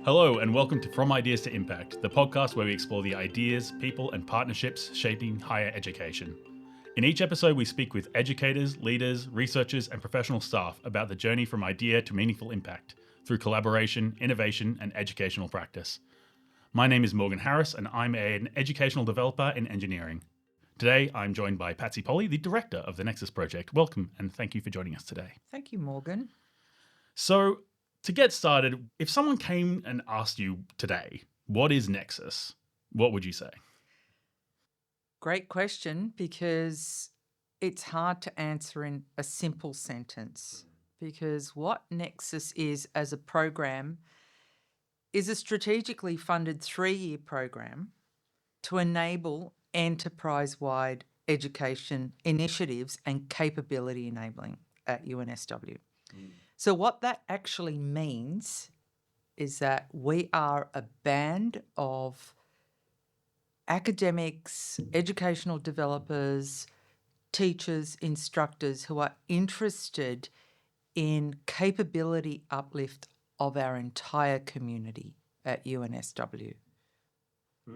Hello and welcome to From Ideas to Impact, the podcast where we explore the ideas, people and partnerships shaping higher education. In each episode we speak with educators, leaders, researchers and professional staff about the journey from idea to meaningful impact through collaboration, innovation and educational practice. My name is Morgan Harris and I'm an educational developer in engineering. Today I'm joined by Patsie Polly, the director of the Nexus project. Welcome and thank you for joining us today. Thank you, Morgan. So, to get started, if someone came and asked you today, what is Nexus? What would you say? Great question, because it's hard to answer in a simple sentence. Because what Nexus is as a program is a strategically funded 3-year program to enable enterprise-wide education initiatives and capability enabling at UNSW. So what that actually means is that we are a band of academics, educational developers, teachers, instructors who are interested in capability uplift of our entire community at UNSW.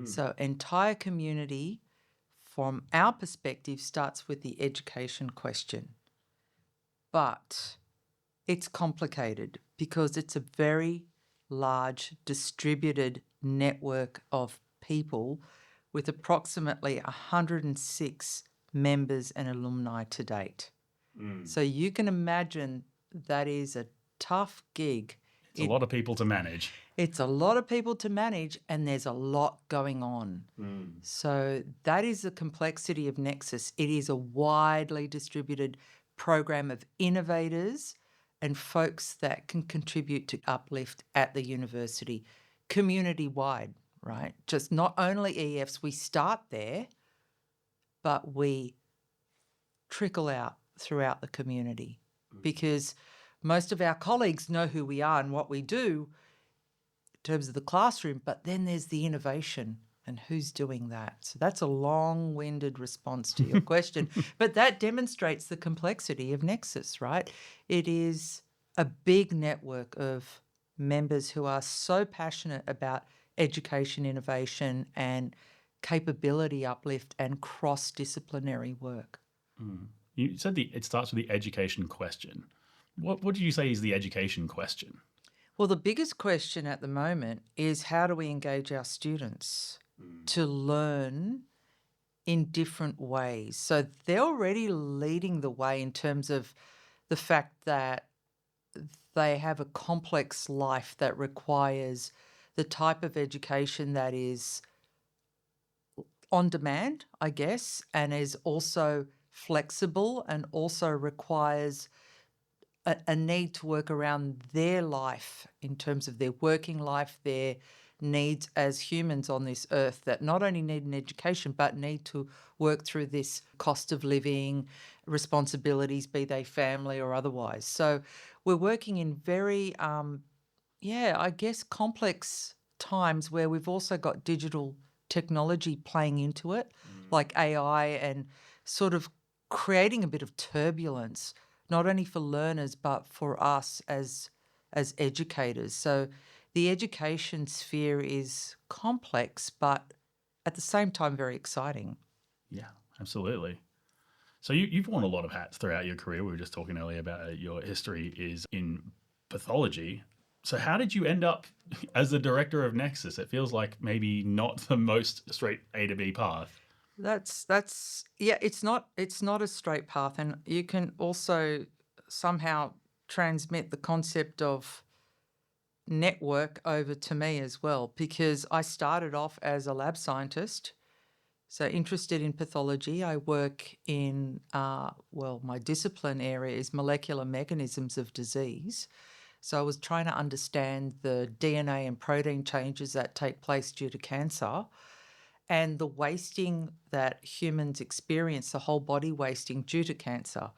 So entire community, from our perspective, starts with the education question. But it's complicated because it's a very large distributed network of people with approximately 106 members and alumni to date. So you can imagine that is a tough gig. It's a lot of people to manage. It's a lot of people to manage and there's a lot going on. So that is the complexity of Nexus. It is a widely distributed program of innovators and folks that can contribute to uplift at the university, community-wide, right? Just not only EFs, we start there, but we trickle out throughout the community because most of our colleagues know who we are and what we do in terms of the classroom, but then there's the innovation and who's doing that. So that's a long-winded response to your question, but that demonstrates the complexity of Nexus, right? It is a big network of members who are so passionate about education innovation and capability uplift and cross-disciplinary work. You said it starts with the education question. What did you say is the education question? Well, the biggest question at the moment is how do we engage our students to learn in different ways? So they're already leading the way in terms of the fact that they have a complex life that requires the type of education that is on demand, I guess, and is also flexible and also requires a need to work around their life in terms of their working life, their needs as humans on this earth that not only need an education but need to work through this cost of living, responsibilities, be they family or otherwise. So we're working in very, I guess, complex times where we've also got digital technology playing into it, like AI, and sort of creating a bit of turbulence, not only for learners but for us as educators. So the education sphere is complex but at the same time very exciting. Yeah, absolutely. So you've worn a lot of hats throughout your career. We were just talking earlier about your history is in pathology. So how did you end up as the director of Nexus? It feels like maybe not the most straight A to B path. That's it's not a straight path, and you can also somehow transmit the concept of network over to me as well, because I started off as a lab scientist, so interested in pathology. I work in my discipline area is molecular mechanisms of disease. So I was trying to understand the DNA and protein changes that take place due to cancer and the wasting that humans experience, the whole body wasting due to cancer.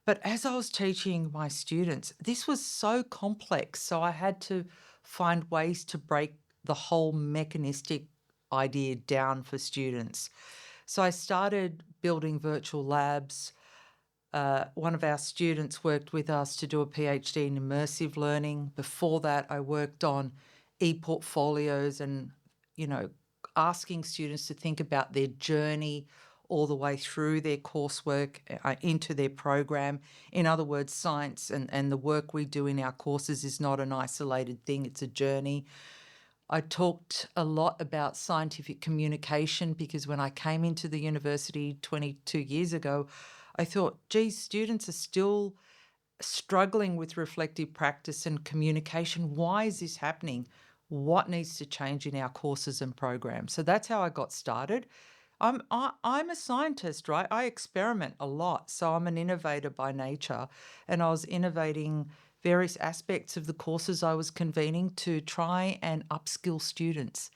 But as I was teaching my students, this was so complex, so I had to find ways to break the whole mechanistic idea down for students. So I started building virtual labs, One of our students worked with us to do a PhD in immersive learning. Before that, I worked on e-portfolios and, asking students to think about their journey all the way through their coursework into their program. In other words, science and the work we do in our courses is not an isolated thing, it's a journey. I talked a lot about scientific communication because when I came into the university 22 years ago, I thought, geez, students are still struggling with reflective practice and communication. Why is this happening? What needs to change in our courses and programs? So that's how I got started. I'm a scientist, right? I experiment a lot. So I'm an innovator by nature, and I was innovating various aspects of the courses I was convening to try and upskill students.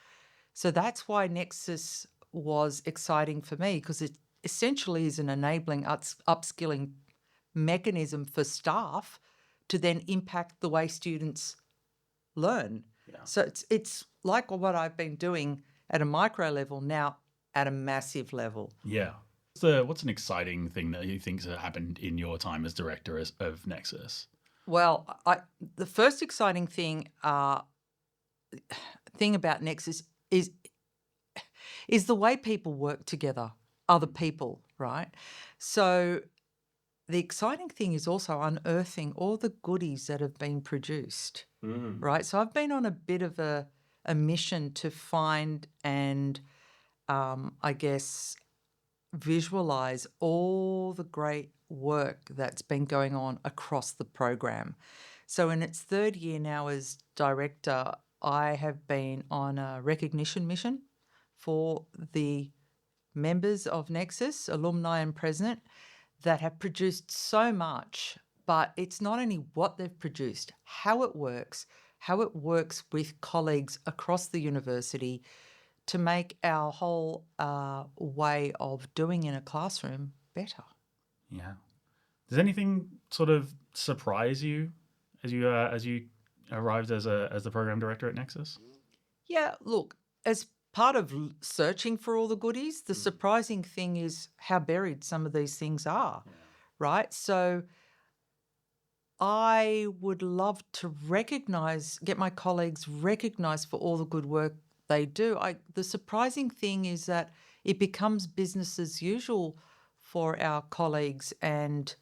So that's why Nexus was exciting for me, because it essentially is an enabling upskilling mechanism for staff to then impact the way students learn. Yeah. So it's like what I've been doing at a micro level, now at a massive level. Yeah. What's an exciting thing that you think's happened in your time as director of Nexus? Well, the first exciting thing about Nexus is the way people work together, other people, right? So the exciting thing is also unearthing all the goodies that have been produced, right? So I've been on a bit of a mission to find and, I guess, visualize all the great work that's been going on across the program. So in its third year now as director, I have been on a recognition mission for the members of Nexus, alumni and president, that have produced so much, but it's not only what they've produced, how it works with colleagues across the university to make our whole way of doing in a classroom better. Yeah. Does anything sort of surprise you as you arrived as the program director at Nexus? Yeah, look, as part of searching for all the goodies, the surprising thing is how buried some of these things are, right? So I would love to get my colleagues recognised for all the good work they do. The surprising thing is that it becomes business as usual for our colleagues, and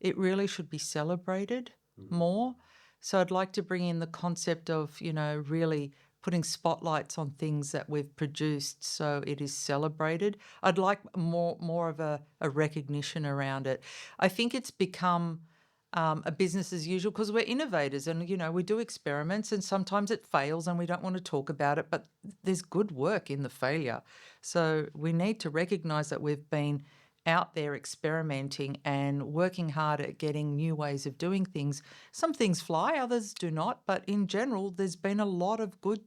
it really should be celebrated more. So I'd like to bring in the concept of, really putting spotlights on things that we've produced so it is celebrated. I'd like more of a recognition around it. I think it's become a business as usual because we're innovators and, we do experiments and sometimes it fails and we don't want to talk about it, but there's good work in the failure. So we need to recognise that we've been out there experimenting and working hard at getting new ways of doing things. Some things fly, others do not, but in general, there's been a lot of good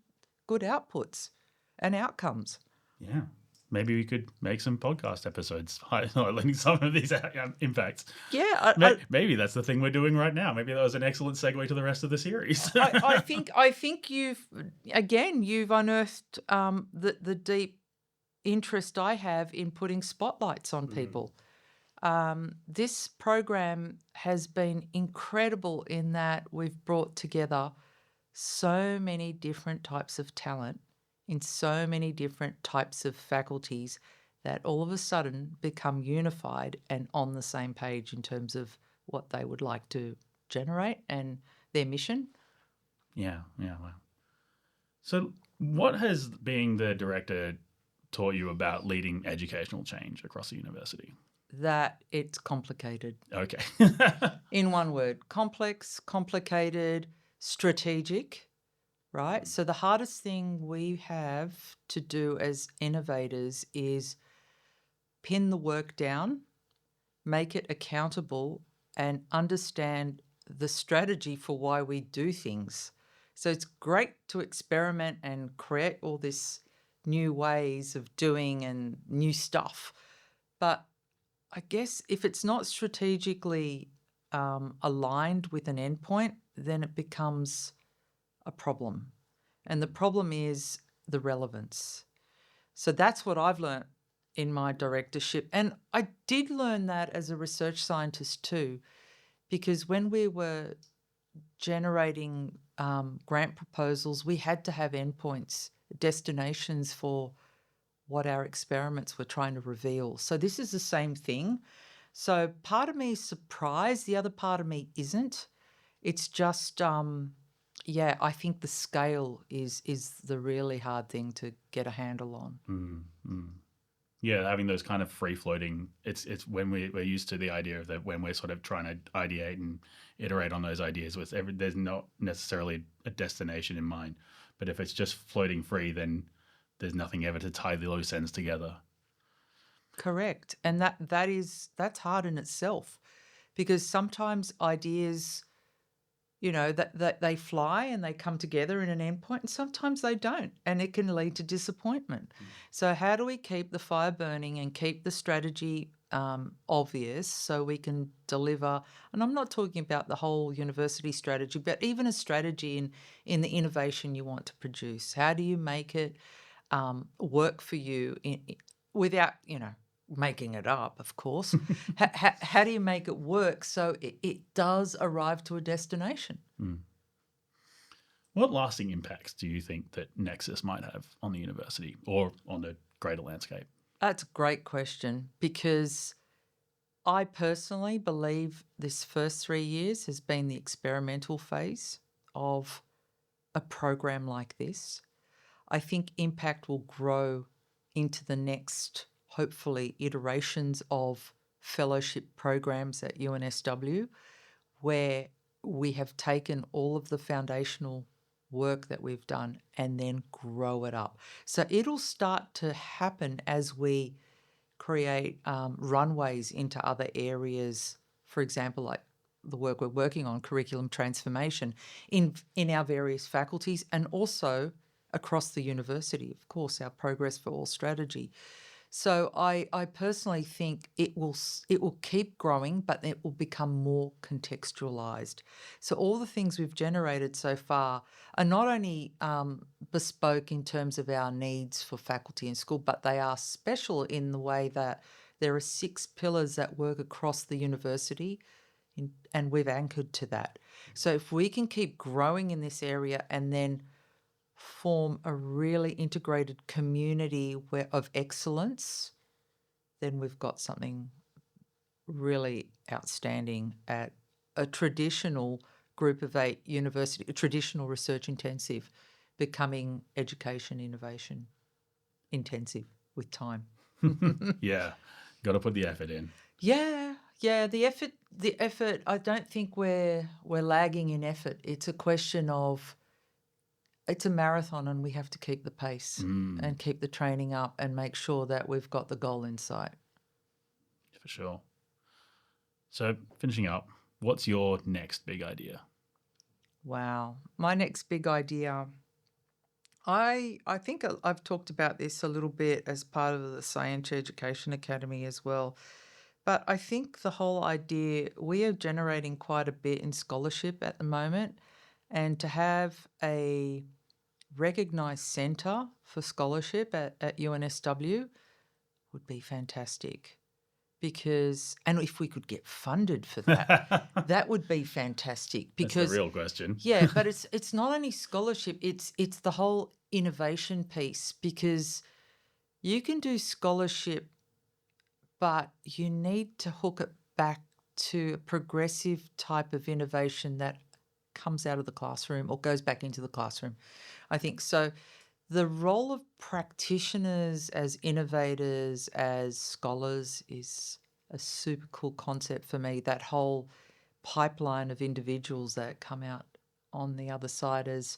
outputs and outcomes. Yeah. Maybe we could make some podcast episodes highlighting some of these impacts. Yeah, maybe that's the thing we're doing right now. Maybe that was an excellent segue to the rest of the series. I think you've unearthed the deep interest I have in putting spotlights on people. This program has been incredible in that we've brought together so many different types of talent in so many different types of faculties that all of a sudden become unified and on the same page in terms of what they would like to generate and their mission. Yeah. Wow. So what has being the director taught you about leading educational change across the university? That it's complicated. Okay. In one word, complex, complicated, strategic, right? So the hardest thing we have to do as innovators is pin the work down, make it accountable, and understand the strategy for why we do things. So it's great to experiment and create all this new ways of doing and new stuff. But I guess if it's not strategically aligned with an endpoint, then it becomes a problem. And the problem is the relevance. So that's what I've learnt in my directorship. And I did learn that as a research scientist too, because when we were generating grant proposals, we had to have endpoints, destinations for what our experiments were trying to reveal. So this is the same thing. So part of me is surprised, the other part of me isn't. It's just, I think the scale is the really hard thing to get a handle on. Yeah, having those kind of free floating, it's when we're used to the idea of that when we're sort of trying to ideate and iterate on those ideas with there's not necessarily a destination in mind. But if it's just floating free, then there's nothing ever to tie the loose ends together. Correct. And that's hard in itself, because sometimes ideas, that they fly and they come together in an endpoint, and sometimes they don't, and it can lead to disappointment. So how do we keep the fire burning and keep the strategy obvious so we can deliver? And I'm not talking about the whole university strategy, but even a strategy in the innovation you want to produce. How do you make it work for you without, making it up, of course. How do you make it work so it does arrive to a destination? What lasting impacts do you think that Nexus might have on the university or on the greater landscape? That's a great question, because I personally believe this first 3 years has been the experimental phase of a program like this. I think impact will grow into the next, hopefully, iterations of fellowship programs at UNSW, where we have taken all of the foundational work that we've done and then grow it up. So it'll start to happen as we create runways into other areas, for example, like the work we're working on, curriculum transformation, in our various faculties, and also across the university, of course, our Progress for All strategy. So I personally think it will keep growing, but it will become more contextualised. So all the things we've generated so far are not only bespoke in terms of our needs for faculty and school, but they are special in the way that there are 6 pillars that work across the university, and we've anchored to that. So if we can keep growing in this area and then form a really integrated community of excellence, then we've got something really outstanding at a traditional group of 8 university, a traditional research intensive, becoming education innovation intensive with time. Yeah, got to put the effort in. Yeah, the effort, I don't think we're lagging in effort. It's a question of, it's a marathon, and we have to keep the pace and keep the training up and make sure that we've got the goal in sight. For sure. So finishing up, what's your next big idea? Wow. My next big idea, I think I've talked about this a little bit as part of the Scientia Education Academy as well. But I think the whole idea, we are generating quite a bit in scholarship at the moment, and to have a recognised centre for scholarship at UNSW would be fantastic. And if we could get funded for that, that would be fantastic. Because that's the real question. Yeah, but it's not only scholarship, it's the whole innovation piece, because you can do scholarship, but you need to hook it back to a progressive type of innovation that comes out of the classroom or goes back into the classroom, I think. So the role of practitioners as innovators, as scholars, is a super cool concept for me. That whole pipeline of individuals that come out on the other side as,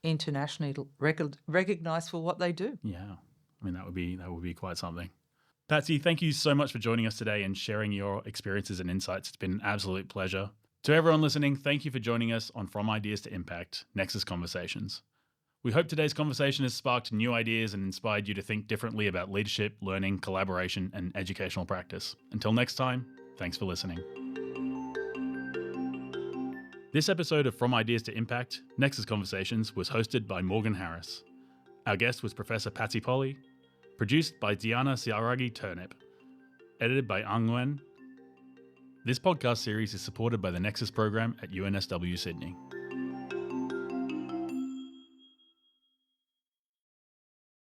internationally recognised for what they do. Yeah, I mean, that would be quite something. Patsie, thank you so much for joining us today and sharing your experiences and insights. It's been an absolute pleasure. To everyone listening, thank you for joining us on From Ideas to Impact, Nexus Conversations. We hope today's conversation has sparked new ideas and inspired you to think differently about leadership, learning, collaboration, and educational practice. Until next time, thanks for listening. This episode of From Ideas to Impact, Nexus Conversations was hosted by Morgan Harris. Our guest was Professor Patsie Polly. Produced by Diana Siaragi Turnip. Edited by Ang Nguyen. This podcast series is supported by the Nexus Program at UNSW Sydney.